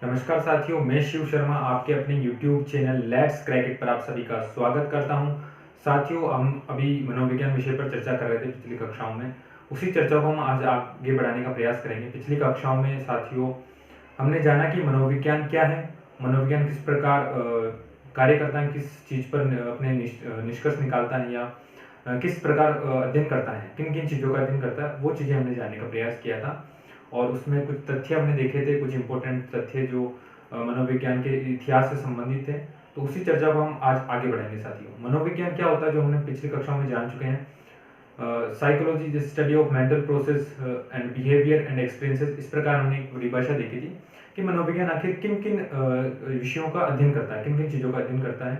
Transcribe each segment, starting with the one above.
नमस्कार साथियों, मैं शिव शर्मा आपके अपने YouTube channel let's crack it पर आप सभी का स्वागत करता हूं। साथियों, हम अभी मनोविज्ञान विषय पर चर्चा कर रहे थे पिछली कक्षाओं में। उसी चर्चा को हम आज आगे बढ़ाने का प्रयास करेंगे। पिछली कक्षाओं में साथियों हमने जाना कि मनोविज्ञान क्या है, मनोविज्ञान किस प्रकार कार्य करता है, किस चीज़ पर अपने निष्कर्ष निकालता है या किस प्रकार अध्ययन करता है, किन किन चीज़ों का अध्ययन करता है, वो चीज़ें हमने जानने का प्रयास किया था। और उसमें कुछ तथ्य हमने देखे थे, कुछ इंपॉर्टेंट तथ्य जो मनोविज्ञान के इतिहास से संबंधित थे। तो उसी चर्चा को हम आज आगे बढ़ाएंगे साथियों। मनोविज्ञान क्या होता है, जो हमने पिछली कक्षाओं में जान चुके हैं। Psychology the study of mental process and behaviour and experiences, इस प्रकार हमने एक परिभाषा देखी थी कि मनोविज्ञान आखिर किन किन विषयों का अध्ययन करता है, किन किन चीज़ों का अध्ययन करता है।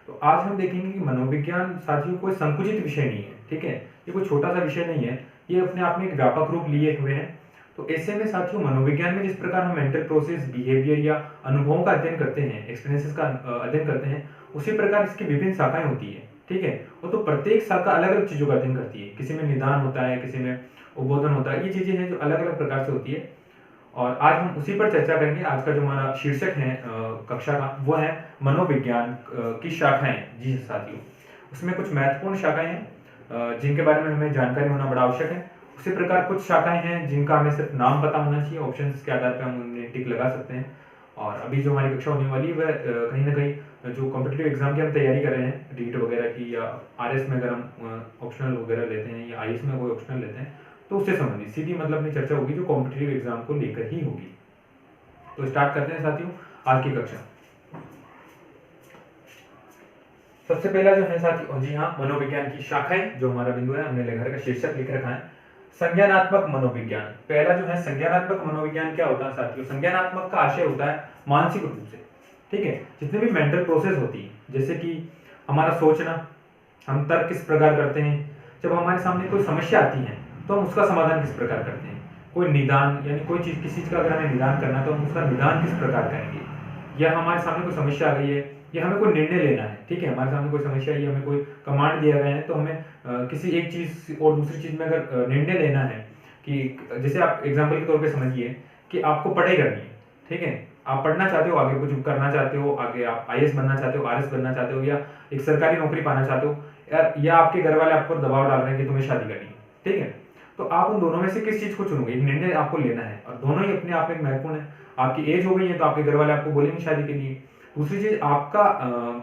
तो आज हम देखेंगे कि मनोविज्ञान साथियों कोई संकुचित विषय नहीं है, ठीक है। ये कोई छोटा सा विषय नहीं है, ये अपने आप में एक व्यापक रूप लिए हुए हैं। तो ऐसे में साथियों मनोविज्ञान में जिस प्रकार हम मेंटल प्रोसेस, बिहेवियर या अनुभवों का अध्ययन करते हैं, एक्सपीरियंसेस का अध्ययन करते हैं, उसी प्रकार इसकी विभिन्न शाखाएं होती है, ठीक है। वो तो प्रत्येक शाखा अलग अलग चीजों का अध्ययन करती है। किसी में निदान होता है, किसी में उद्बोधन होता है। ये चीजें हैं जो अलग अलग प्रकार से होती है और आज हम उसी पर चर्चा करेंगे। आज का जो हमारा शीर्षक है कक्षा का, वो है मनोविज्ञान की शाखाएं। जी साथियों, उसमें कुछ महत्वपूर्ण शाखाएं हैं जिनके बारे में हमें जानकारी होना बड़ा आवश्यक है। उसी प्रकार कुछ शाखाएं हैं जिनका हमें सिर्फ नाम पता होना चाहिए, ऑप्शंस के आधार पर हम उन्हें टिक लगा सकते हैं। और अभी जो हमारी कक्षा होने वाली है वह कहीं ना कहीं जो कॉम्पिटिटिव एग्जाम की हम तैयारी कर रहे हैं, रीट वगैरह की, या आरएस में अगर हम ऑप्शनल वगैरह लेते हैं या आईएएस में कोई ऑप्शनल लेते हैं, तो उससे संबंधित सीधी मतलब अपनी चर्चा होगी जो कॉम्पिटिटिव एग्जाम को लेकर ही होगी। तो स्टार्ट करते हैं साथियों आज की कक्षा। सबसे पहला जो है साथियों, जी हाँ, मनोविज्ञान की शाखाएं, जो हमारा बिंदु है, हमने लेखा का शीर्षक लिख रखा है संज्ञानात्मक मनोविज्ञान। पहला जो है संज्ञानात्मक मनोविज्ञान क्या होता है साथियों। संज्ञानात्मक का आशय होता है मानसिक रूप से, ठीक है, जितने भी मेंटल प्रोसेस होती है, जैसे कि हमारा सोचना, हम तर्क किस प्रकार करते हैं, जब हमारे सामने कोई समस्या आती है तो हम उसका समाधान किस प्रकार करते हैं, कोई निदान यानी कोई चीज, किसी चीज का अगर हमें निदान करना है तो हम उसका निदान किस प्रकार करेंगे, या हमारे सामने कोई समस्या आ गई है या हमें कोई निर्णय लेना है, ठीक है, हमारे सामने कोई समस्या है, हमें कोई कमांड दिया गया है, तो हमें किसी एक चीज और दूसरी चीज में अगर निर्णय लेना है, कि जैसे आप एग्जाम्पल के तौर पे समझिए कि आपको पढ़ाई करनी है, ठीक है, आप पढ़ना चाहते हो, आगे कुछ करना चाहते हो, आगे आप आईएएस बनना चाहते हो, आरएस बनना चाहते हो, या एक सरकारी नौकरी पाना चाहते हो, या आपके घर वाले आप पर दबाव डाल रहे हैं कि तुम्हें शादी करनी है, ठीक है। तो आप उन दोनों में से किस चीज को चुनोगे, एक निर्णय आपको लेना है, और दोनों ही अपने आप में महत्वपूर्ण है। आपकी एज हो गई है तो आपके घर वाले आपको बोलेंगे शादी के लिए। दूसरी चीज, आपका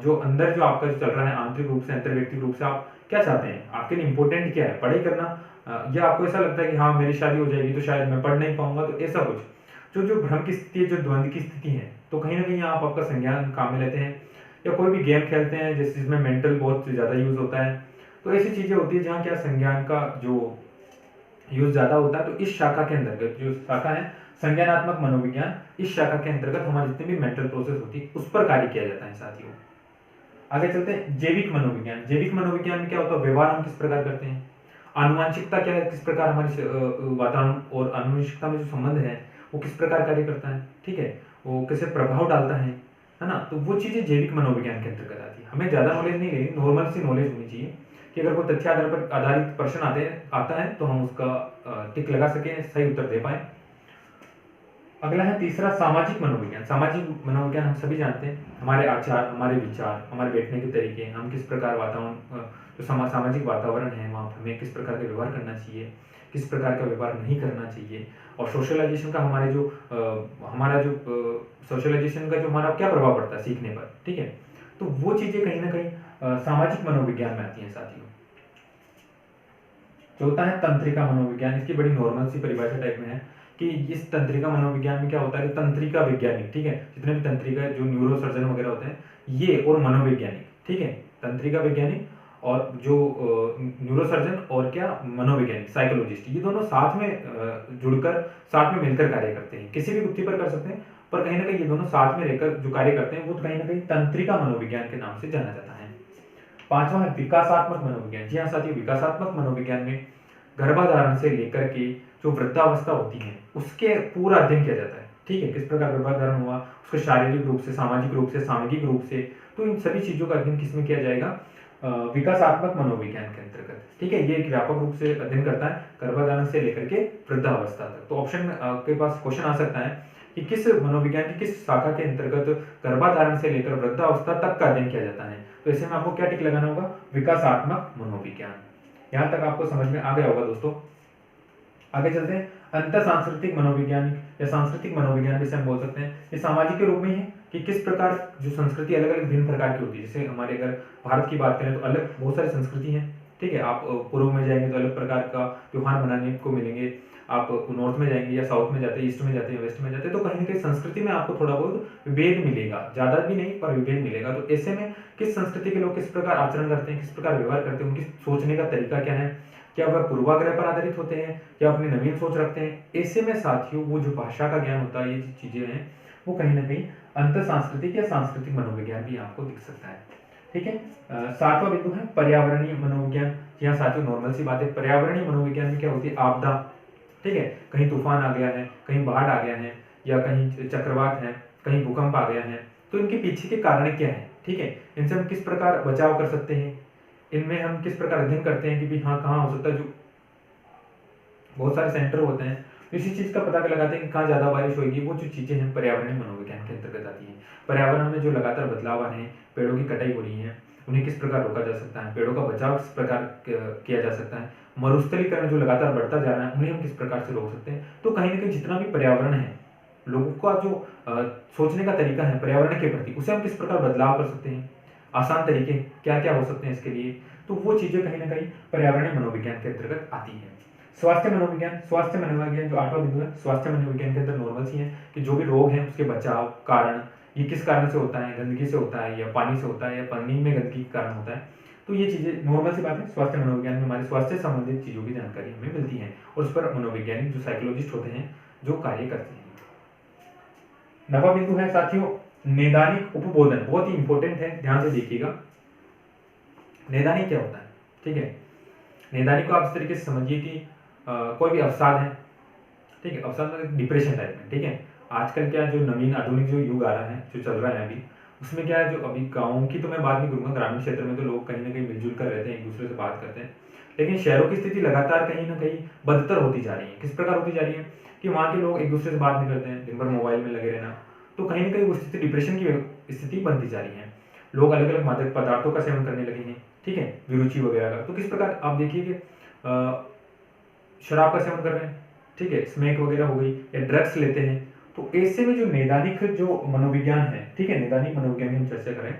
जो अंदर जो आपका चल रहा है आंतरिक रूप से, अंतर्व्यक्तिक रूप से आप क्या चाहते हैं, आपके लिए इंपॉर्टेंट क्या है, पढ़ाई करना, या आपको ऐसा लगता है कि हाँ मेरी शादी हो जाएगी तो शायद मैं पढ़ नहीं पाऊंगा। तो ऐसा कुछ जो भ्रम की स्थिति है, जो द्वंद्व की स्थिति है, तो कहीं ना कहीं आप आपका संज्ञान काम में लेते हैं, या कोई भी गेम खेलते हैं जिसमें मेंटल बहुत ज्यादा यूज होता है। तो ऐसी चीजें होती है जहाँ क्या संज्ञान का जो यूज ज्यादा होता है। तो इस शाखा के अंतर्गत, जो शाखा है संज्ञानात्मक मनोविज्ञान, इस शाखा के अंतर्गत हमारी जितनी भी मेंटल प्रोसेस होती है उस पर कार्य किया जाता है साथियों। आगे चलते हैं जैविक मनोविज्ञान। जैविक मनोविज्ञान में क्या होता है, व्यवहार हम किस प्रकार करते हैं, आनुवांशिकता क्या है, किस प्रकार हमारे वातावरण और आनुवंशिकता में जो संबंध है वो किस प्रकार कार्य करता है, ठीक है, वो कैसे प्रभाव डालता है ना। तो वो चीजें जैविक मनोविज्ञान के अंतर्गत आती है। हमें ज्यादा नॉलेज नहीं लेनी, नॉर्मल सी नॉलेज होनी चाहिए कि अगर कोई तथ्य आधार पर आधारित प्रश्न आता है तो हम उसका टिक लगा सकें, सही उत्तर दे पाए। अगला है तीसरा सामाजिक मनोविज्ञान। सामाजिक मनोविज्ञान हम सभी जानते हैं, हमारे आचार, हमारे विचार, हमारे बैठने के तरीके, हम किस प्रकार वातावरण, जो सामाजिक वातावरण है वहाँ हमें किस प्रकार का व्यवहार करना चाहिए, किस प्रकार का व्यवहार नहीं करना चाहिए, और सोशलाइजेशन का हमारे जो सोशलाइजेशन का जो हमारा क्या प्रभाव पड़ता है सीखने पर, ठीक है। तो वो चीजें कहीं ना कहीं सामाजिक मनोविज्ञान में आती हैं साथियों। चौथा है तंत्रिका मनोविज्ञान। इसकी बड़ी नॉर्मल सी परिभाषा टाइप में है कि इस तंत्रिका मनोविज्ञान में क्या होता है कि तंत्रिका वैज्ञानिक, ठीक है, जितने भी तंत्रिका जो न्यूरो सर्जन वगैरह होते हैं ये, और मनोवैज्ञानिक, ठीक है, तंत्रिका वैज्ञानिक और जो न्यूरो सर्जन और क्या मनोवैज्ञानिक, साइकोलॉजिस्ट, ये दोनों साथ में जुड़कर, साथ में मिलकर कार्य करते हैं। किसी भी व्यक्ति पर कर सकते हैं, पर कहीं ना कहीं ये दोनों साथ में रहकर जो कार्य करते हैं वो कहीं ना कहीं तंत्रिका मनोविज्ञान के नाम से जाना जाता है। पांचवा है विकासात्मक मनोविज्ञान। जी हाँ साथियों, विकासात्मक मनोविज्ञान में गर्भाधारण से लेकर के जो वृद्धावस्था होती है उसके पूरा अध्ययन किया जाता है, ठीक है, किस प्रकार गर्भाधारण हुआ, उसके शारीरिक रूप से, सामाजिक रूप से, सामाजिक रूप से, तो इन सभी चीजों का अध्ययन किसमें किया जाएगा, विकासात्मक मनोविज्ञान के अंतर्गत, ठीक है। ये एक व्यापक रूप से अध्ययन करता है गर्भाधारण से लेकर के वृद्धावस्था तक। तो ऑप्शन में आपके पास क्वेश्चन आ सकता है कि किस मनोविज्ञान की किस शाखा के अंतर्गत गर्भाधारण से लेकर वृद्धावस्था तक का अध्ययन किया जाता है। तो ऐसे में आपको क्या टिक लगाना होगा, विकासात्मक मनोविज्ञान। यहां तक आपको समझ में आ गया होगा दोस्तों। आगे चलते हैं, अंतर सांस्कृतिक मनोविज्ञान या सांस्कृतिक मनोविज्ञान भी हम बोल सकते हैं। ये सामाजिक के रूप में है कि किस प्रकार जो संस्कृति अलग अलग भिन्न प्रकार की होती है। जैसे हमारे अगर भारत की बात करें तो अलग बहुत सारी संस्कृति है, ठीक है। आप पूर्व में जाएंगे तो अलग प्रकार का त्योहार मनाने को मिलेंगे, आप नॉर्थ में जाएंगे या साउथ में जाते हैं, ईस्ट में जाते हैं, वेस्ट में जाते हैं, तो कहीं ना कहीं संस्कृति में आपको थोड़ा बहुत विभेद मिलेगा, ज्यादा भी नहीं पर विभेद मिलेगा। तो ऐसे में किस संस्कृति के लोग किस प्रकार आचरण करते हैं, किस प्रकार व्यवहार करते हैं, उनकी सोचने का तरीका क्या है, क्या वह पूर्वाग्रह पर आधारित होते हैं या अपनी नवीन सोच रखते हैं। ऐसे में साथियों वो जो भाषा का ज्ञान होता है, ये चीजें हैं, वो कहीं ना कहीं अंतर सांस्कृतिक या सांस्कृतिक मनोविज्ञान भी आपको दिख सकता है, ठीक है। सातवां बिंदु है पर्यावरणीय मनोविज्ञान। यहाँ साथियों नॉर्मल सी बात है, पर्यावरणीय मनोविज्ञान में क्या होती है, आपदा, ठीक है, कहीं तूफान आ गया है, कहीं बाढ़ आ गया है, या कहीं चक्रवात है, कहीं भूकंप आ गया है, तो इनके पीछे के कारण क्या है, ठीक है, इनसे हम किस प्रकार बचाव कर सकते हैं, इनमें हम किस प्रकार अध्ययन करते हैं कि भाई हाँ कहाँ हो सकता है, जो बहुत सारे सेंटर होते हैं तो इसी चीज का पता लगाते हैं कि कहाँ ज्यादा बारिश होगी। वो जो चीजें हैं पर्यावरणीय मनोविज्ञान के अंतर्गत आती हैं। पर्यावरण में जो लगातार बदलाव आ रहे हैं, पेड़ों की कटाई हो रही है, उन्हें किस प्रकार रोका जा सकता है, पेड़ों का बचाव किस प्रकार किया जा सकता है, मरुस्थलीकरण जो लगातार बढ़ता जा रहा है उन्हें हम किस प्रकार से रोक सकते हैं। तो कहीं ना कहीं जितना भी पर्यावरण है, लोगों का जो सोचने का तरीका है पर्यावरण के प्रति, उसे हम किस प्रकार बदलाव कर सकते हैं, आसान तरीके क्या क्या हो सकते हैं इसके लिए, तो वो चीजें कहीं ना कहीं पर्यावरणीय मनोविज्ञान के अंतर्गत आती है। स्वास्थ्य मनोविज्ञान, स्वास्थ्य मनोविज्ञान जो आठवां बिंदु है, स्वास्थ्य मनोविज्ञान के अंदर नॉर्मल सी है कि जो भी रोग है उसके बचाव, कारण, ये किस कारण से होता है, गंदगी से होता है या पानी से होता है या पानी में गंदगी के कारण होता है, तो ये चीजें नॉर्मल सी बात है। स्वास्थ्य मनोविज्ञान में हमारे स्वास्थ्य से संबंधित चीजों की जानकारी हमें मिलती है और उस पर मनोवैज्ञानिक जो साइकोलॉजिस्ट होते हैं जो कार्य करते हैं। नवा बिंदु है साथियों नैदानिक उपबोधन, बहुत ही इंपॉर्टेंट है, ध्यान से देखिएगा। नैदानिक क्या होता है, ठीक है, नैदानिक को आप इस तरीके से समझिए कि कोई भी अवसाद है, ठीक है, अवसाद मतलब डिप्रेशन टाइप में, ठीक है। आजकल क्या जो नवीन आधुनिक जो युग आ रहा है, जो चल रहा है अभी, उसमें क्या है, जो अभी गाँव की तो मैं बात नहीं करूंगा, ग्रामीण क्षेत्र में तो लोग कहीं ना कहीं मिलजुल कर रहते हैं, एक दूसरे से बात करते हैं, लेकिन शहरों की स्थिति लगातार कहीं ना कहीं बदतर होती जा रही है। किस प्रकार होती जा रही है कि वहाँ के लोग एक दूसरे से बात नहीं करते हैं, दिन भर मोबाइल में लगे रहना, तो कहीं ना कहीं वो स्थिति डिप्रेशन की स्थिति बनती जा रही है। लोग अलग अलग मादक पदार्थों का सेवन करने लगे हैं, ठीक है, विरुचि वगैरह का। तो किस प्रकार आप देखिए कि शराब का सेवन कर रहे हैं, ठीक है, स्मैक वगैरह हो गई या ड्रग्स लेते हैं। तो ऐसे में जो नैदानिक जो मनोविज्ञान है, ठीक है, नैदानिक मनोविज्ञान की हम चर्चा करें,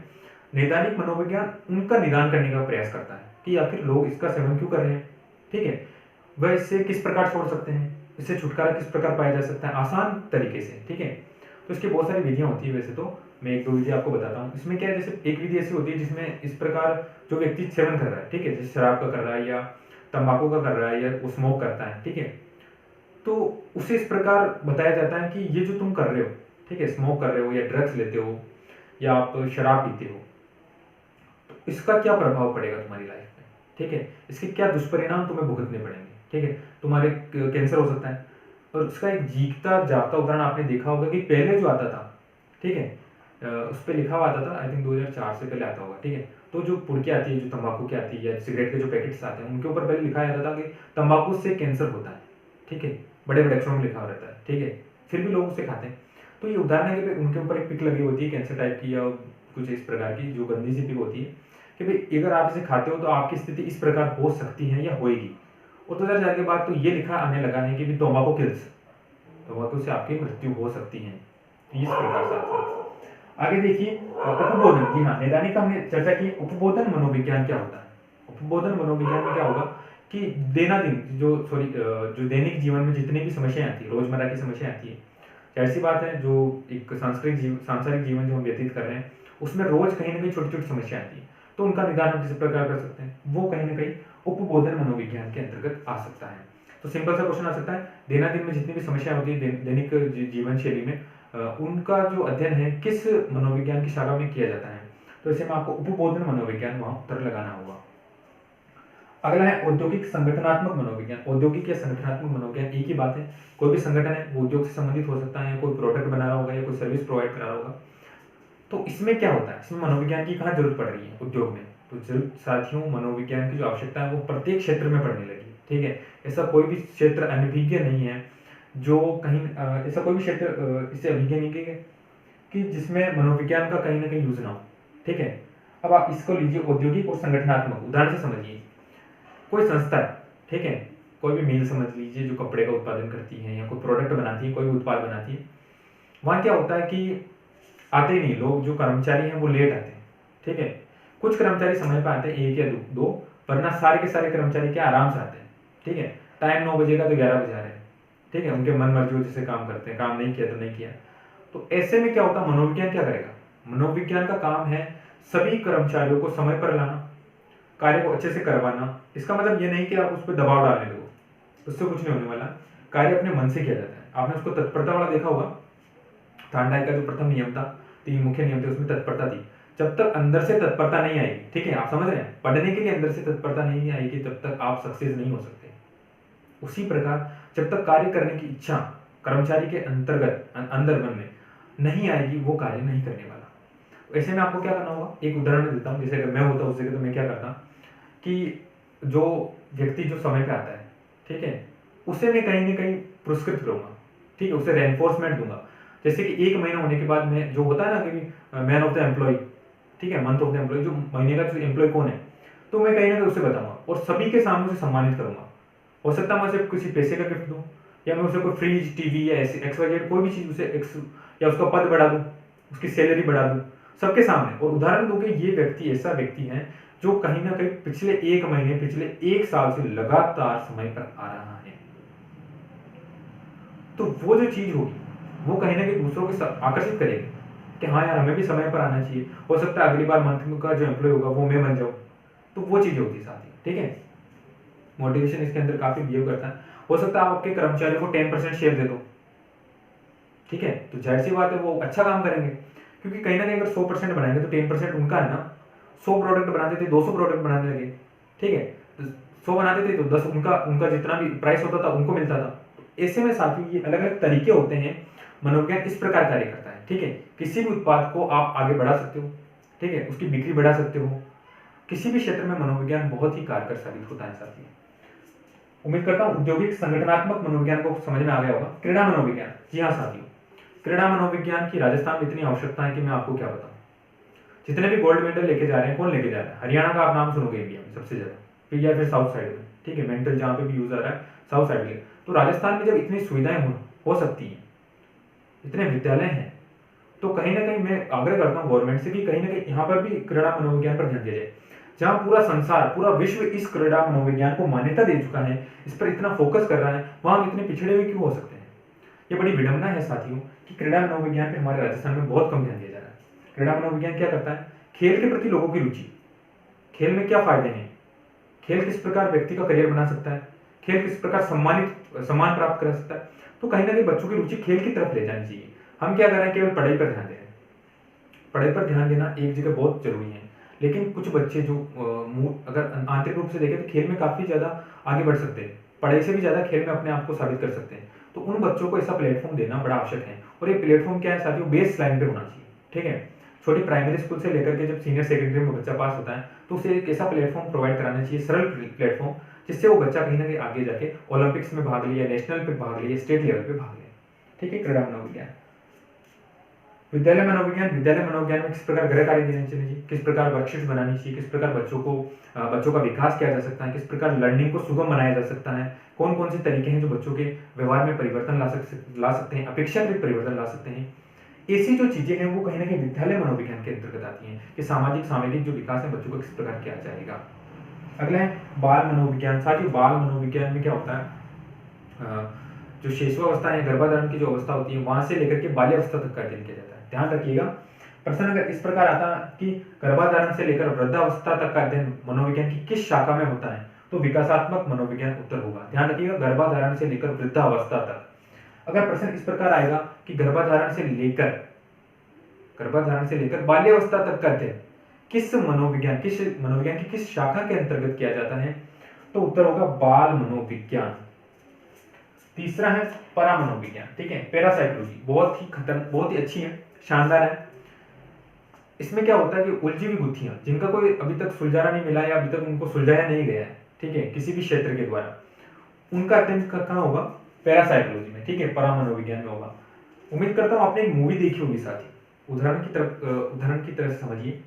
नैदानिक मनोविज्ञान उनका निदान करने का प्रयास करता है कि आखिर लोग इसका सेवन क्यों कर रहे हैं, ठीक है, वह इससे किस प्रकार छोड़ सकते हैं, इससे छुटकारा किस प्रकार पाया जा सकता है आसान तरीके से, ठीक है। तो इसकी बहुत सारी विधियां होती है, वैसे तो मैं एक दो विधि आपको बताता हूँ। इसमें क्या है, जैसे एक विधि ऐसी होती है जिसमें इस प्रकार जो व्यक्ति सेवन कर रहा है, ठीक है, जैसे शराब का कर रहा है या तंबाकू का कर रहा है या वो स्मोक करता है, ठीक है, तो उसे इस प्रकार बताया जाता है कि ये जो तुम कर रहे हो, ठीक है, स्मोक कर रहे हो या ड्रग्स लेते हो या आप शराब पीते हो, तो इसका क्या प्रभाव पड़ेगा तुम्हारी लाइफ में, ठीक है, इसके क्या दुष्परिणाम तुम्हें भुगतने पड़ेंगे, ठीक है, तुम्हारे कैंसर हो सकता है। और उसका एक जीता जागता उदाहरण आपने देखा होगा कि पहले जो आता था, ठीक है, उस पर लिखा हुआ आता था, आई थिंक 2004 से पहले आता होगा, ठीक है, तो जो पुड़की आती है, जो तंबाकू की आती है या सिगरेट के जो पैकेट्स आते हैं, उनके ऊपर पहले लिखा जाता था कि तंबाकू से कैंसर होता है, ठीक है, बड़े बड़े अक्षरों में लिखा रहता है, ठीक है, फिर भी लोग उसे खाते हैं। तो ये उदाहरण है कि उनके ऊपर एक पिक लगी होती है कैंसर टाइप की या कुछ इस प्रकार की जो गंदी सी पिक होती है कि भाई अगर आप इसे खाते हो तो आपकी स्थिति इस प्रकार हो सकती है या होएगी। और 2004 के बाद तो ये लिखा आने लगा है कि भी तंबाकू किल्स, तंबाकू से आपकी मृत्यु हो सकती है, इस प्रकार से। आगे देखिए उपबोधन, जी हाँ, नैदानिक का हमने चर्चा की। उपबोधन मनोविज्ञान क्या होता है, उपबोधन मनोविज्ञान में क्या होगा कि जो दैनिक जीवन में जितनी भी समस्याएं आती है, रोजमर्रा की समस्याएं आती है, जाहिर सी बात है, जो एक सांसारिक जीवन जो हम व्यतीत कर रहे हैं उसमें रोज कहीं ना कहीं छोटी छोटी समस्याएं आती है, तो उनका निदान हम किस प्रकार कर सकते हैं, वो कहीं ना कहीं उपबोधन मनोविज्ञान के अंतर्गत आ सकता है। तो सिंपल सा क्वेश्चन आ सकता है, दैनिक में जितनी भी समस्याएं होती है दैनिक जीवन शैली में, उनका जो अध्ययन है किस मनोविज्ञान की शाखा में किया जाता है, तो इसे में आपको उपबोधन मनोविज्ञान वहां उत्तर लगाना होगा। अगला है औद्योगिक संगठनात्मक मनोविज्ञान। औद्योगिक या संगठनात्मक मनोविज्ञान एक ही बात है, कोई भी संगठन है वो उद्योग से संबंधित हो सकता है, कोई प्रोडक्ट बना रहा होगा या कोई सर्विस प्रोवाइड करा रहा होगा। तो इसमें क्या होता है, इसमें मनोविज्ञान की कहाँ जरूरत पड़ रही है उद्योग में, तो जरूर साथियों मनोविज्ञान की जो आवश्यकता है वो प्रत्येक क्षेत्र में पड़ने लगी, ठीक है, ऐसा कोई भी क्षेत्र अनभिज्ञ नहीं है जो कहीं ऐसा कोई भी क्षेत्र इससे अभिज्ञान है कि जिसमें मनोविज्ञान का कहीं ना कहीं यूज ना हो। ठीक है, अब आप इसको लीजिए औद्योगिक और संगठनात्मक उदाहरण से समझिए। कोई संस्था है, ठीक है, कोई भी मिल समझ लीजिए जो कपड़े का उत्पादन करती है या कोई प्रोडक्ट बनाती है, कोई भी उत्पाद बनाती है। वहाँ क्या होता है कि आते ही नहीं लोग, जो कर्मचारी हैं वो लेट आते हैं। ठीक है, कुछ कर्मचारी समय पर आते हैं, एक या दो, वरना सारे के सारे कर्मचारी क्या आराम से आते हैं। ठीक है, टाइम 9 बजे का तो 11 बजा रहे हैं। ठीक है, उनके मन मर्जी जैसे काम करते हैं, काम नहीं किया तो नहीं किया। तो ऐसे में क्या होता है, मनोविज्ञान क्या करेगा, मनोविज्ञान का काम है सभी कर्मचारियों को समय पर लाना, कार्य को अच्छे से करवाना। इसका मतलब ये नहीं कि आप उस पर दबाव डालने दो, उससे कुछ नहीं होने वाला। कार्य अपने मन से किया जाता है। आपने उसको तत्परता वाला देखा होगा, थार्डाइक का जो प्रथम नियम था, 3 मुख्य नियम थे, उसमें तत्परता थी। जब तक अंदर से तत्परता नहीं आएगी, ठीक है, आप समझ रहे हैं, पढ़ने के लिए अंदर से तत्परता नहीं आएगी तब तक आप सक्सेस नहीं हो सकते। उसी प्रकार जब तक कार्य करने की इच्छा कर्मचारी के अंतर्गत अंदर मन में नहीं आएगी, वो कार्य नहीं करने वाला। ऐसे में आपको क्या करना होगा, एक उदाहरण देता हूँ। जैसे अगर मैं होता उस जगह तो मैं क्या करता कि जो व्यक्ति जो समय पे आता है, ठीक है, उसे मैं कहीं ना कहीं पुरस्कृत करूंगा। ठीक है, उसे रेनफोर्समेंट दूंगा। जैसे कि 1 महीना होने के बाद में जो होता है ना कि मैन ऑफ द एम्प्लॉय, ठीक है, मंथ ऑफ द एम्प्लॉय, जो महीने का जो एम्प्लॉय कौन है, तो मैं कहीं ना कहीं उसे बताऊंगा और सभी के सामने उसे सम्मानित करूंगा। हो सकता है मैं उसे किसी पैसे का गिफ्ट दूं, या मैं उसे कोई फ्रिज, टीवी या ऐसे XYZ कोई भी चीज उसे या उसका पद बढ़ा दूं, उसकी सैलरी बढ़ा दूं सबके सामने, और उदाहरण दूं कि ये व्यक्ति ऐसा व्यक्ति है जो कहीं ना कहीं पिछले 1 महीने, पिछले 1 साल से लगातार समय पर आ रहा है। तो वो जो चीज होगी वो कहीं ना कहीं दूसरों को आकर्षित करेगी कि हाँ यार, हमें भी समय पर आना चाहिए। हो सकता है अगली बार मंथ का जो एम्प्लॉय होगा वो मैं बन जाऊँ। तो वो चीज होती है साथ ही। ठीक है, मोटिवेशन इसके अंदर काफी बिहेव करता है। हो सकता है आप आपके कर्मचारियों को 10% शेयर दे दो, ठीक है, तो जाहिर सी बात है वो अच्छा काम करेंगे, क्योंकि कहीं ना कहीं अगर 100% बनाएंगे तो 10% उनका है ना। 100 प्रोडक्ट बनाते थे, 200 प्रोडक्ट बनाने लगे, ठीक है, तो 100 बनाते थे तो 10 उनका उनका जितना भी प्राइस होता था उनको मिलता था। तो ऐसे में साथियों ये अलग अलग तरीके होते हैं। मनोविज्ञान इस प्रकार कार्य करता है। ठीक है, किसी भी उत्पाद को आप आगे बढ़ा सकते हो, ठीक है, उसकी बिक्री बढ़ा सकते हो। किसी भी क्षेत्र में मनोविज्ञान बहुत ही कारगर साबित होता है साथियों। उम्मीद करता हूं औद्योगिक संगठनात्मक मनोविज्ञान को समझ में आ गया होगा। क्रीड़ा मनोविज्ञान, जी हाँ साथियों, क्रीड़ा मनोविज्ञान की राजस्थान में इतनी आवश्यकता है कि मैं आपको क्या बताऊं। जितने भी गोल्ड मेडल लेके जा रहे हैं, कौन लेके जा रहा है, हरियाणा का आप नाम सुनोगे इंडिया में सबसे ज्यादा, फिर या फिर साउथ साइड में। ठीक है, मेंटल जहां पे भी यूज आ रहा है साउथ साइड में। तो राजस्थान में जब इतनी सुविधाएं हो सकती हैं, इतने विद्यालय हैं, तो कहीं ना कहीं मैं आग्रह करता हूँ गवर्नमेंट से कि कहीं ना कहीं यहाँ पर भी क्रीड़ा मनोविज्ञान पर ध्यान दिया जाए। जहां पूरा संसार, पूरा विश्व इस क्रीड़ा मनोविज्ञान को मान्यता दे चुका है, इस पर इतना फोकस कर रहा है, वहां हम इतने पिछड़े हुए क्यों हो सकते हैं। ये बड़ी विडंबना है साथियों कि क्रीड़ा मनोविज्ञान पे हमारे राजस्थान में बहुत कम ध्यान दिया जा रहा है। क्रीड़ा मनोविज्ञान क्या करता है, खेल के प्रति लोगों की रुचि, खेल में क्या फायदे हैं, खेल किस प्रकार व्यक्ति का करियर बना सकता है, खेल किस प्रकार सम्मान प्राप्त कर सकता है। तो कहीं ना कहीं बच्चों की रुचि खेल की तरफ ले जानी चाहिए। हम क्या कर रहे हैं, केवल पढ़ाई पर ध्यान दे रहे हैं। पढ़ाई पर ध्यान देना एक जगह बहुत जरूरी है, लेकिन कुछ बच्चे जो अगर आंतरिक रूप से देखें तो खेल में काफी ज्यादा आगे बढ़ सकते हैं, पढ़ाई से भी ज्यादा खेल में अपने आप को साबित कर सकते हैं। तो उन बच्चों को ऐसा प्लेटफॉर्म देना बड़ा आवश्यक है। और ये प्लेटफॉर्म क्या है साथियों, बेस लाइन पे होना चाहिए। ठीक है, छोटी प्राइमरी स्कूल से लेकर के जब सीनियर सेकेंडरी में बच्चा पास होता है तो उसे एक ऐसा प्लेटफॉर्म प्रोवाइड कराना चाहिए, सरल प्लेटफॉर्म, जिससे वो बच्चा कहीं ना कहीं आगे जाके ओलंपिक्स में भाग ले, नेशनल पे भाग ले, स्टेट लेवल पे भाग ले। ठीक है, क्रीड़ा मनोविज्ञान। विद्यालय मनोविज्ञान में किस प्रकार गृह कार्य देने चाहिए, किस प्रकार वर्कशीट बनानी चाहिए, किस प्रकार बच्चों का विकास किया जा सकता है, किस प्रकार लर्निंग को सुगम बनाया जा सकता है, कौन कौन से तरीके हैं जो बच्चों के व्यवहार में परिवर्तन ला सकते हैं, अपेक्षाकृत परिवर्तन ला सकते हैं। ऐसी जो चीजें हैं वो कहीं ना कहीं विद्यालय मनोविज्ञान के अंतर्गत आती हैं कि सामाजिक सामाजिक जो विकास है बच्चों को किस प्रकार किया जाएगा। अगला है बाल मनोविज्ञान। साथियों, बाल मनोविज्ञान में क्या होता है, जो शिशुअवस्था है, गर्भाधारण की जो अवस्था होती है, वहां से लेकर के बाल्यावस्था तक का अध्ययन किया जाता है। ध्यान रखिएगा, प्रश्न अगर इस प्रकार आता कि गर्भाधारण से लेकर वृद्धावस्था तक का अध्ययन मनोविज्ञान की किस शाखा में होता है, तो विकासात्मक मनोविज्ञान उत्तर होगा। ध्यान रखिएगा, गर्भाधारण से लेकर वृद्धावस्था तक। अगर प्रश्न इस प्रकार आएगा कि गर्भाधारण से लेकर बाल्यावस्था तक का अध्ययन किस मनोविज्ञान की किस शाखा के अंतर्गत किया जाता है, तो उत्तर होगा बाल मनोविज्ञान। तीसरा है परा मनोविज्ञान। ठीक है, पैरासाइकोलॉजी बहुत ही अच्छी है, शानदार है। इसमें क्या होता है कि उलझी हुई गुत्थियां जिनका कोई अभी तक सुलझाना नहीं मिला या अभी तक उनको सुलझाया नहीं गया है, ठीक है, किसी भी क्षेत्र के द्वारा, उनका अध्ययन कहाँ होगा, पैरासाइकोलॉजी में, ठीक है, परा मनोविज्ञान में होगा। उम्मीद करता हूँ आपने एक मूवी देखी होगी साथी। उदाहरण की तरह से समझिए,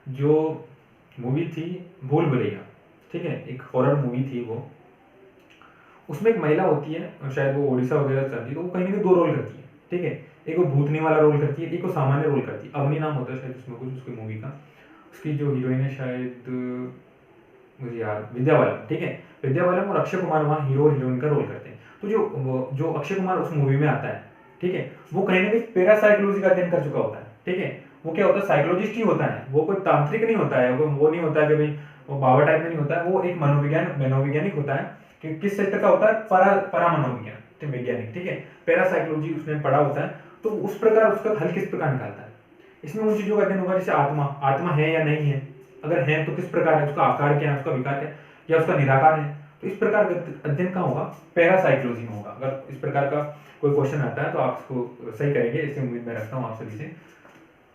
जो मूवी थी भूल भुलैया, ठीक है, एक हॉरर मूवी थी वो। उसमें एक महिला होती है, शायद वो ओडिशा वगैरह चलती है, तो वो कहीं ना कहीं दो रोल करती है, ठीक है। एक वो भूतनी वाला रोल करती है, एक वो सामान्य रोल करती है। अवनी नाम होता है शायद उसमें कुछ उसकी मूवी का। उसकी जो हीरोइन है शायद मुझे याद, विद्या बालन, ठीक है। विद्या बालन और अक्षय कुमार वहाँ हीरो और हीरोइन का रोल करते हैं। तो जो अक्षय कुमार उस मूवी में आता है, ठीक है, वो कहीं ना कहीं पैरासाइकोलॉजी का अध्ययन कर चुका होता है, ठीक है। वो क्या होता है, साइकोलॉजिस्ट ही होता है, वो कोई तांत्रिक नहीं होता है, वो नहीं होता है कि भाई वो बाबा टाइप में नहीं होता है, वो एक मनोवैज्ञानिक होता है। कि किस क्षेत्र का होता है, परा मनोविज्ञान वैज्ञानिक, ठीक है। पैरासाइकोलॉजी उसने पढ़ा होता है, तो उस प्रकार उसका हल किस प्रकार निकालता है। इसमें उन चीजों का अध्ययन होगा, जैसे आत्मा है या नहीं है, अगर है तो किस प्रकार है, उसका आकार क्या है, उसका विकार क्या है, या उसका निराकार है। तो इस प्रकार का अध्ययन कहाँ होगा, पैरासाइकोलॉजी में होगा। अगर इस प्रकार का कोई क्वेश्चन आता है तो आप इसको सही करेंगे, इसे उम्मीद मैं रखता हूँ आप सभी से।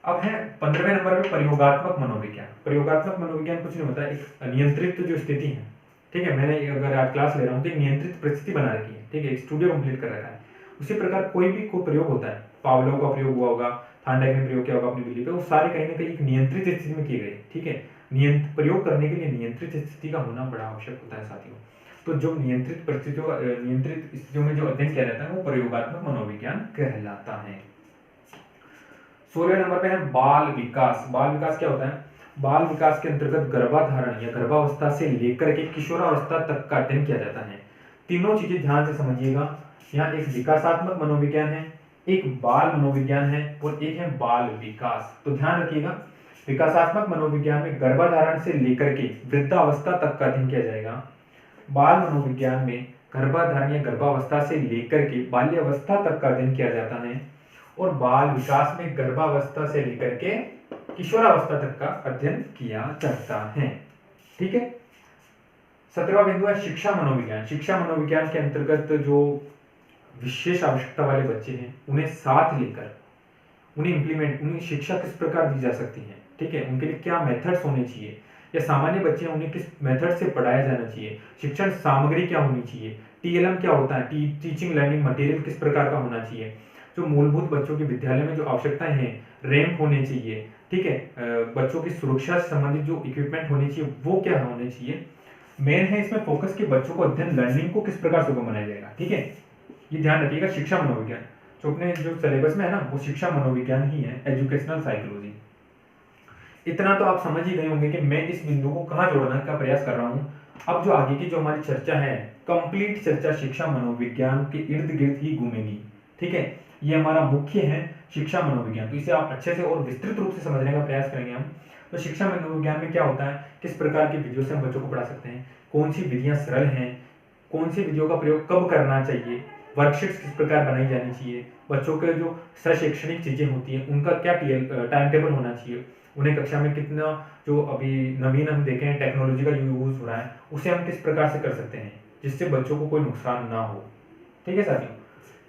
अब है 15वें नंबर पे प्रयोगात्मक मनोविज्ञान। प्रयोगात्मक मनोविज्ञान कुछ नहीं होता है, एक नियंत्रित जो स्थिति है, ठीक है। मैंने अगर आज क्लास ले रहा हूँ तो एक नियंत्रित परिस्थिति बना रखी है, ठीक है, एक स्टूडियो कंप्लीट कर रखा है। उसी प्रकार कोई प्रयोग होता है, पावलोव का प्रयोग हुआ होगा, थांडाइक ने प्रयोग किया होगा अपनी बिल्ली पे, वो सारे कहीं ना कहीं एक नियंत्रित स्थिति में किए गए, ठीक है। प्रयोग करने के लिए नियंत्रित स्थिति का होना बड़ा आवश्यक होता है साथियों। तो जो नियंत्रित स्थितियों में जो अध्ययन किया जाता है वो प्रयोगात्मक मनोविज्ञान कहलाता है। 16वें नंबर पे है बाल विकास। बाल विकास क्या होता है, बाल विकास के अंतर्गत गर्भाधारण या गर्भावस्था से लेकर के किशोरावस्था तक का अध्ययन किया जाता है। तीनों चीजें ध्यान से समझिएगा, यहाँ एक विकासात्मक मनोविज्ञान है, एक बाल मनोविज्ञान है और एक है बाल विकास। तो ध्यान रखिएगा, विकासात्मक मनोविज्ञान में गर्भाधारण से लेकर के वृद्धावस्था तक का अध्ययन किया जाएगा। बाल मनोविज्ञान में गर्भाधारण या गर्भावस्था से लेकर के बाल्यावस्था तक का अध्ययन किया जाता है। और बाल विकास में गर्भावस्था से लेकर के किशोरावस्था तक का अध्ययन किया जाता है, ठीक है। 17वां बिंदु है शिक्षा मनोविज्ञान। शिक्षा मनोविज्ञान के अंतर्गत जो विशेष आवश्यकता वाले बच्चे हैं उन्हें साथ लेकर उन्हें शिक्षा किस प्रकार दी जा सकती है, ठीक है, उनके लिए क्या मेथड्स होने चाहिए, या सामान्य बच्चे हैं उन्हें किस मेथड से पढ़ाया जाना चाहिए, शिक्षण सामग्री क्या होनी चाहिए, टीएलएम क्या होता है, टीचिंग लर्निंग मटेरियल किस प्रकार का होना चाहिए, जो मूलभूत बच्चों के विद्यालय में जो आवश्यकताएं हैं, रैंप होने चाहिए, ठीक है, बच्चों की सुरक्षा से संबंधित जो इक्विपमेंट होने चाहिए वो क्या होने चाहिए। मेन है इसमें फोकस कि बच्चों को अध्ययन लर्निंग को किस प्रकार से बनाया जाएगा, ठीक है, ये ध्यान रखिएगा। शिक्षा मनोविज्ञान जो अपने जो सिलेबस में है ना वो शिक्षा मनोविज्ञान ही है, एजुकेशनल साइकोलॉजी। इतना तो आप समझ ही गए होंगे कि मैं इस बिंदु को कहाँ जोड़ने का प्रयास कर रहा हूँ। अब जो आगे की जो हमारी चर्चा है, कंप्लीट चर्चा शिक्षा मनोविज्ञान के इर्द गिर्द ही घूमेगी, ठीक है। ये हमारा मुख्य है शिक्षा मनोविज्ञान, तो इसे आप अच्छे से और विस्तृत रूप से समझने का प्रयास करेंगे हम। तो शिक्षा मनोविज्ञान में क्या होता है, किस प्रकार की विधियों से हम बच्चों को पढ़ा सकते हैं, कौन सी विधियां सरल हैं, कौन सी विधियों का प्रयोग कब करना चाहिए, वर्कशीट्स किस प्रकार बनाई जानी चाहिए, बच्चों के जो शैक्षणिक चीजें होती हैं उनका क्या टाइम टेबल होना चाहिए, उन्हें कक्षा में कितना जो अभी नवीन हम देखें हैं टेक्नोलॉजी का जो यूज हो रहा है उसे हम किस प्रकार से कर सकते हैं जिससे बच्चों को कोई नुकसान ना हो, ठीक है साथियों।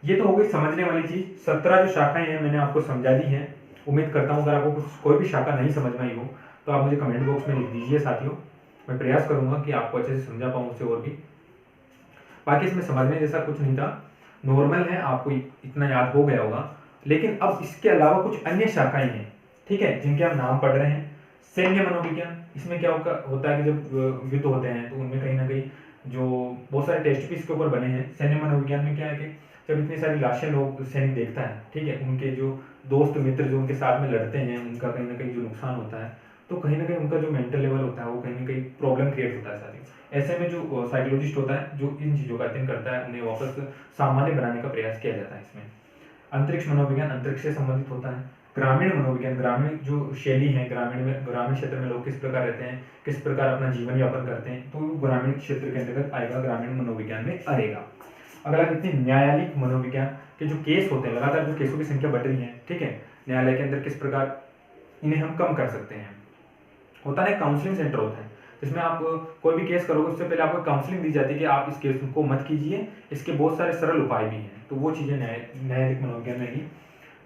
ये तो हो गई समझने वाली चीज। 17 जो शाखाएं हैं मैंने आपको समझा दी हैं। उम्मीद करता हूँ अगर आपको कोई भी शाखा नहीं समझ में आई हो तो आप मुझे कमेंट बॉक्स में लिख दीजिए साथियों, मैं प्रयास करूंगा कि आपको अच्छे से समझा पाऊँ उसे और भी। बाकी इसमें समझने जैसा कुछ नहीं था, नॉर्मल है, आपको इतना याद हो गया होगा। लेकिन अब इसके अलावा कुछ अन्य शाखाएं हैं, ठीक है, जिनके हम नाम पढ़ रहे हैं। सैन्य मनोविज्ञान, इसमें क्या होता है कि जब युद्ध होते हैं तो उनमें कहीं ना कहीं जो बहुत सारे टेस्ट भी इसके ऊपर बने हैं। सैन्य मनोविज्ञान में क्या है कि जब इतनी सारी लाशें लोग सैनिक देखता है, ठीक है, उनके जो दोस्त मित्र जो उनके साथ में लड़ते हैं उनका कहीं ना कहीं जो नुकसान होता है तो कहीं ना कहीं उनका जो मेंटल लेवल होता है वो कहीं ना कहीं प्रॉब्लम क्रिएट होता है साथियों। ऐसे में जो साइकोलॉजिस्ट होता है जो इन चीज़ों का अध्ययन करता है उन्हें वापस सामान्य बनाने का प्रयास किया जाता है इसमें। अंतरिक्ष मनोविज्ञान अंतरिक्ष से संबंधित होता है। ग्रामीण मनोविज्ञान, ग्रामीण जो शैली है, ग्रामीण क्षेत्र में लोग किस प्रकार रहते हैं, किस प्रकार अपना जीवन यापन करते हैं, तो ग्रामीण क्षेत्र के अंतर्गत आएगा, ग्रामीण मनोविज्ञान में आएगा। अगला देखते हैं न्यायालयिक मनोविज्ञान के जो केस होते हैं, लगातार जो केसों की संख्या बढ़ रही है, ठीक है, न्यायालय के अंदर किस प्रकार इन्हें हम कम कर सकते हैं। होता है काउंसलिंग सेंटर होता है जिसमें आप कोई भी केस करोगे उससे पहले आपको काउंसलिंग दी जाती है कि आप इस केस को मत कीजिए, इसके बहुत सारे सरल उपाय भी हैं, तो वो चीज़ें न्यायालयिक मनोविज्ञान में ही।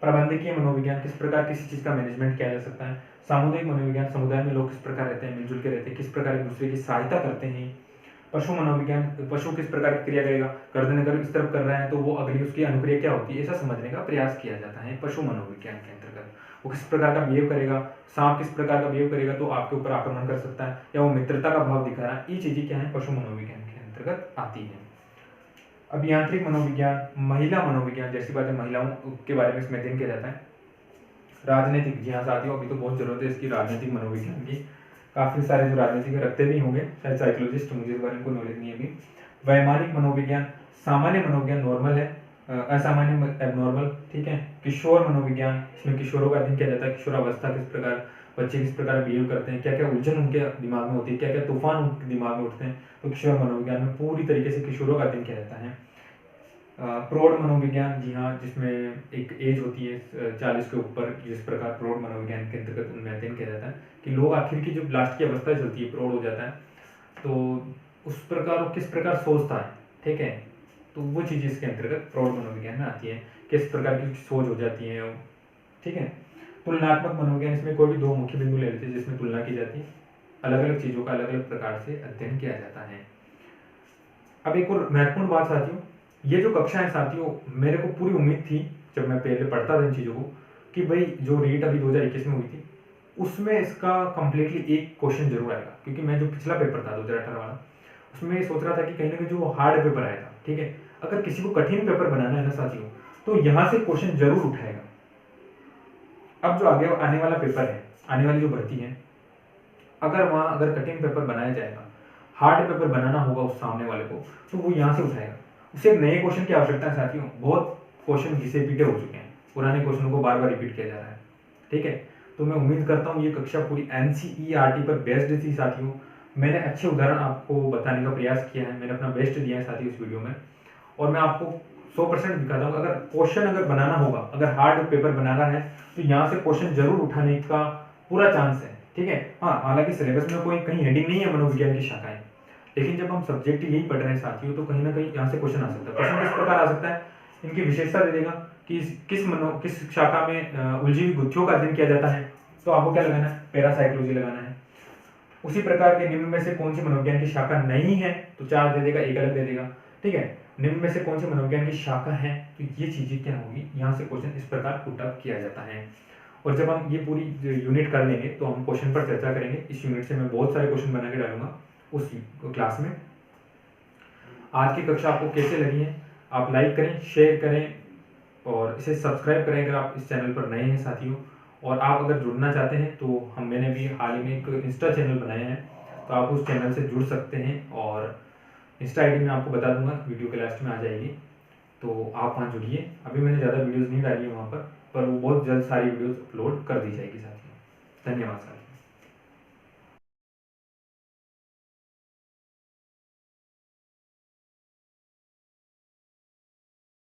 प्रबंधकीय मनोविज्ञान, किस प्रकार किसी चीज़ का मैनेजमेंट किया जा सकता है। सामुदायिक मनोविज्ञान, समुदाय में लोग किस प्रकार रहते हैं, मिलजुल के रहते हैं, किस प्रकार एक दूसरे की सहायता करते हैं। पशु मनोविज्ञान, पशु किस प्रकार की क्रिया करेगा, गर्दन अगर इस तरफ कर रहा है तो वो अगली उसकी अनुक्रिया क्या होती है, ऐसा समझने का प्रयास किया जाता है पशु मनोविज्ञान के अंतर्गत। वो किस प्रकार का बिहेव करेगा, सांप किस प्रकार का बिहेव करेगा तो आपके ऊपर आक्रमण कर सकता है, या वो मित्रता का भाव दिखा रहा है, ये चीजें क्या है पशु मनोविज्ञान के अंतर्गत आती है। अब यांत्रिक मनोविज्ञान, महिला मनोविज्ञान, जैसी बात है महिलाओं के बारे में इसमें अध्ययन किया जाता है। राजनीतिक, जी हाँ साथियों, अभी तो बहुत जरूरत है इसकी राजनीतिक मनोविज्ञान की, काफी सारे जो राजनीतिक रखते भी होंगे शायद साइकोलॉजिस्ट, मुझे इस बारे में कोई नॉलेज नहीं है अभी। वैमानिक मनोविज्ञान, सामान्य मनोविज्ञान नॉर्मल है, असामान्य एबनॉर्मल, ठीक है। किशोर मनोविज्ञान, इसमें किशोरों का अध्ययन किया जाता है, किशोरावस्था किस प्रकार, बच्चे किस प्रकार बिहेव करते हैं, क्या क्या उलझन उनके दिमाग में होती है, क्या क्या तूफान उनके दिमाग में उठते हैं, तो किशोर मनोविज्ञान में पूरी तरीके से किशोरों का अध्ययन किया जाता है। प्रौढ़ मनोविज्ञान, जी हाँ, जिसमें एक एज होती है 40 के ऊपर, जिस प्रकार प्रौढ़ मनोविज्ञान के अंतर्गत उनमें अध्ययन किया जाता है कि लोग आखिर की जब लास्ट की अवस्था चलती है, प्रौढ़ हो जाता है, तो उस प्रकार वो किस प्रकार सोचता है, ठीक है, तो वो चीज़ इसके अंतर्गत प्रौढ़ मनोविज्ञान में आती है, किस प्रकार की सोच हो जाती है, ठीक है। तुलनात्मक मनोविज्ञान, इसमें कोई भी दो मुख्य बिंदु ले लेते हैं जिसमें तुलना की जाती है, अलग अलग चीज़ों का अलग अलग प्रकार से अध्ययन किया जाता है। अब एक और महत्वपूर्ण बात साथियों, ये जो कक्षा है साथियों, मेरे को पूरी उम्मीद थी जब मैं पहले पढ़ता था इन चीज़ों को कि भाई जो रीट अभी 2021 में हुई थी उसमें इसका कंप्लीटली एक क्वेश्चन जरूर आएगा, क्योंकि मैं जो पिछला पेपर था 2018 वाला, उसमें ये सोच रहा था कि कहीं ना कहीं जो हार्ड पेपर आया था, ठीक है, अगर किसी को कठिन पेपर बनाना है ना साथियों, तो यहाँ से क्वेश्चन जरूर उठाएगा। अब जो आगे आने वाला पेपर है, आने वाली जो भर्ती है, अगर वहाँ अगर कठिन पेपर बनाया जाएगा, हार्ड पेपर बनाना होगा उस सामने वाले को, तो वो यहाँ से उठाएगा। उसे नए क्वेश्चन की आवश्यकता है साथियों, बहुत क्वेश्चन घिसे पीटे हो चुके हैं, पुराने क्वेश्चनों को बार बार रिपीट किया जा रहा है, ठीक है। तो मैं उम्मीद करता हूँ ये कक्षा पूरी एनसीईआरटी पर बेस्ड थी साथियों। मैंने अच्छे उदाहरण आपको बताने का प्रयास किया है, मैंने अपना बेस्ट दिया है साथियों इस वीडियो में, और मैं आपको 100% दिखाता हूँ। अगर क्वेश्चन अगर बनाना होगा, अगर हार्ड पेपर बनाना है, तो यहाँ से क्वेश्चन जरूर उठाने का पूरा चांस है, ठीक है। हाँ, हालांकि सिलेबस में कोई कहीं हेडिंग नहीं है मनोविज्ञान की शाखाएं, लेकिन जब हम सब्जेक्ट यही पढ़ रहे हैं साथियों, तो कहीं ना कहीं यहाँ से क्वेश्चन आ सकता है। क्वेश्चन किस प्रकार आ सकता है, इनकी विशेषता दे देगा कि किस शाखा में उलझी हुई गुत्थियों का अध्ययन किया जाता है, तो आपको क्या लगाना है, पैरासाइकोलॉजी लगाना है। उसी प्रकार के निम्न में से कौन सी मनोविज्ञान की शाखा नहीं है, तो 4 दे देगा, एक अलग दे देगा, ठीक है। निम्न में से कौन सी मनोविज्ञान की शाखा है, तो ये चीजें क्या होगी, यहाँ से क्वेश्चन इस प्रकार पुट अप किया जाता है। और जब हम ये पूरी यूनिट कर लेंगे तो हम क्वेश्चन पर चर्चा करेंगे। इस यूनिट से मैं बहुत सारे क्वेश्चन बना के डालूंगा उस क्लास में। आज की कक्षा आपको कैसे लगी है, आप लाइक करें, शेयर करें और इसे सब्सक्राइब करें अगर आप इस चैनल पर नए हैं साथियों। और आप अगर जुड़ना चाहते हैं तो मैंने भी हाल ही में एक इंस्टा चैनल बनाया है, तो आप उस चैनल से जुड़ सकते हैं, और इंस्टा आईडी मैं आपको बता दूंगा, वीडियो के लास्ट में आ जाएगी, तो आप वहाँ जुड़िए। अभी मैंने ज़्यादा वीडियोज़ नहीं डाली है वहाँ पर वो बहुत जल्द सारी वीडियोज़ अपलोड कर दी जाएगी साथियों। धन्यवाद साथियों।